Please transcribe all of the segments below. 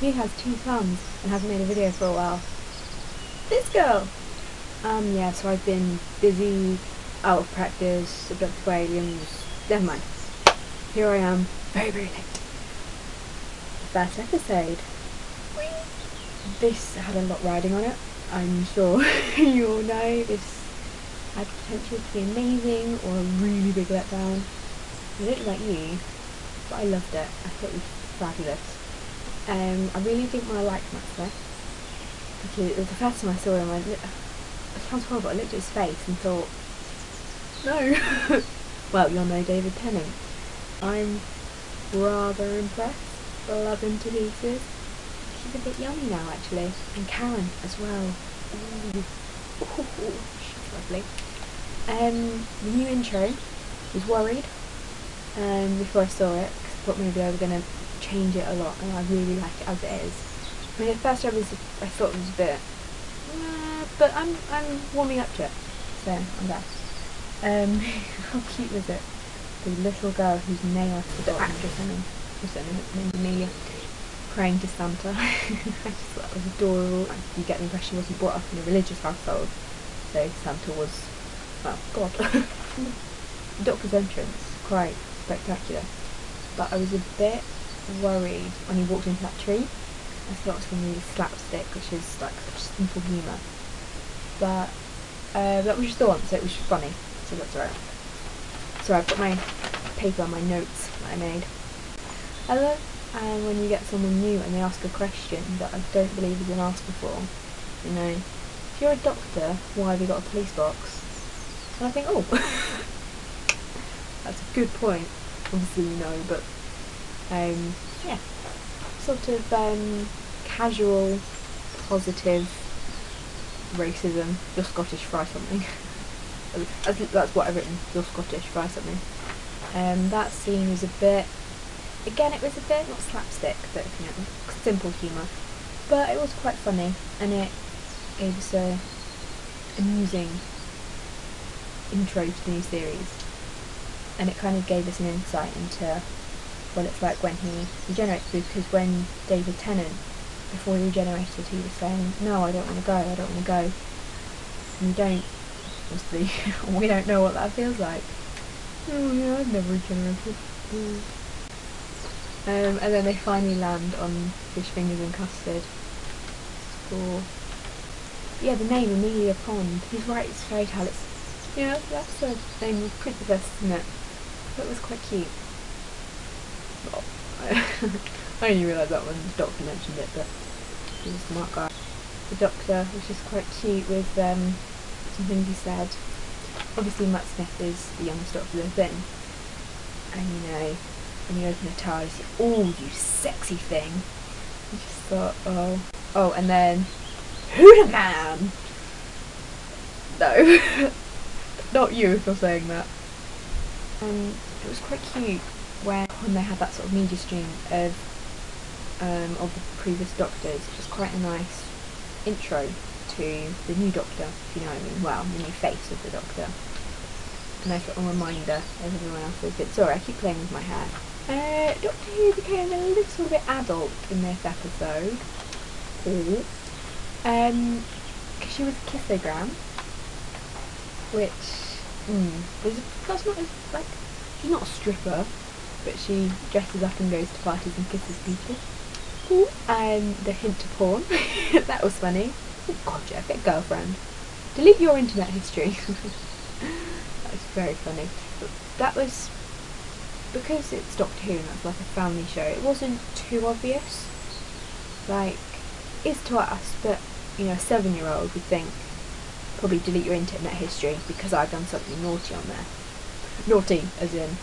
He has 2 sons and hasn't made a video for a while. This girl! Yeah, so I've been busy, out of practice, abducted by aliens. Never mind. Here I am, very, very late. First episode. This had a lot riding on it. I'm sure you all know this had potential to be amazing or a really big letdown. I don't know about you, but I loved it. I thought it was fabulous. I really didn't want to like Maxwell because it was the first time I saw him. It sounds horrible. I looked at his face and thought, no. Well, you'll know David Tennant. I'm rather impressed. Love him to pieces. She's a bit yummy now, actually, and Karen as well. Ooh. She's lovely. The new intro. Was worried before I saw it because I thought maybe they were going to change it a lot, and I really like it as it is. I mean, at first I thought it was a bit, but I'm warming up to it, so I'm there. How cute was it? The little girl whose name the actress, her name's Amelia, praying to Santa. I just thought that was adorable. You get the impression she wasn't brought up in a religious household, so Santa was, well, God. The Doctor's entrance, quite spectacular, but I was a bit worried when he walked into that tree. I thought it was going to be slapstick, which is like such simple humour, but that was just the one, so it was just funny, so that's alright. So I've got my paper, my notes that I made. I love when you get someone new and they ask a question that I don't believe has been asked before. You know, if you're a doctor, why have you got a police box? And I think, oh, that's a good point. Obviously you know, but yeah, sort of casual, positive racism. You're Scottish, fry something. That's what I've written. You're Scottish, fry something. That scene was a bit. Again, it was a bit not slapstick, but you know, simple humour. But it was quite funny, and it was a amusing intro to the new series. And it kind of gave us an insight into what it's like when he regenerates, because when David Tennant, before he regenerated, he was saying, no, I don't want to go, I don't want to go. And you don't, obviously, we don't know what that feels like. Oh yeah, I've never regenerated. And then they finally land on fish fingers and custard. For, yeah, the name Amelia Pond. He's right, it's fairy tale. It's, yeah, that's the name of princess, isn't it? That was quite cute. Oh, I only realised that when the Doctor mentioned it, but he's a smart guy. The Doctor was just quite cute with some things he said. Obviously Matt Smith is the youngest Doctor there's been, and you know, when you open a TARDIS, you see, oh, you sexy thing. I just thought, oh, and then Huda Man. No, not you if you're saying that. It was quite cute when they had that sort of media stream of the previous Doctors. It was quite a nice intro to the new Doctor, if you know what I mean. Well, the new face of the Doctor. A nice little reminder of everyone else's bit. Sorry, I keep playing with my hair. Doctor Who became a little bit adult in this episode. Because she was a kissogram, which that's not like, she's not a stripper, but she dresses up and goes to parties and kisses people. And the hint to porn, that was funny. Oh God, Jeff, get a girlfriend. Delete your internet history. That was very funny. But that was, because it's Doctor Who and that's like a family show, it wasn't too obvious. Like, it's to us, but you know, a 7-year-old would think, probably delete your internet history because I've done something naughty on there. Naughty, as in,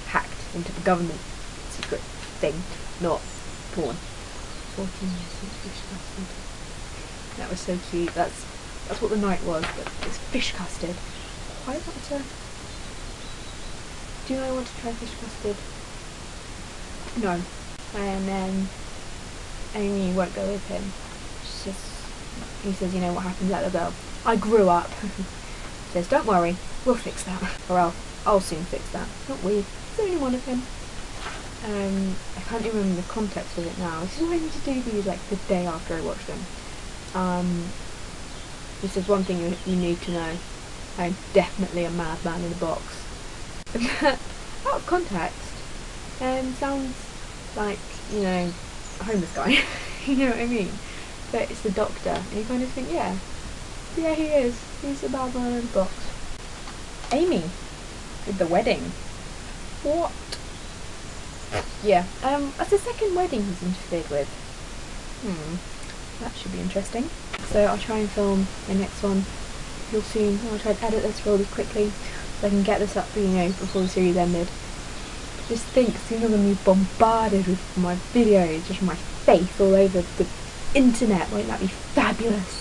hacked into the government secret thing, not porn. 14 years since fish custard. That was so cute. That's what the night was, but it's fish custard. Why want to? Do I want to try fish custard? No. And then Amy won't go with him. He says, you know what happened to that little girl? I grew up. He says, don't worry, we'll fix that. Or I'll soon fix that. Not we. There's only one of him. I can't even remember the context of it now. This is why I need to do these like the day after I watch them. This is one thing you need to know. I'm definitely a madman in a box. Out of context, sounds like, you know, a homeless guy. You know what I mean? But it's the doctor, and you kind of think, yeah, he is. He's a madman in a box. Amy, with the wedding. What? Yeah, that's the second wedding he's interfered with. That should be interesting. So I'll try and film the next one real soon. I'll try and edit this really quickly so I can get this up, you know, before the series ended. Just think, soon I'm going to be bombarded with my videos, just my face all over the internet. Won't that be fabulous?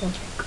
I'll check.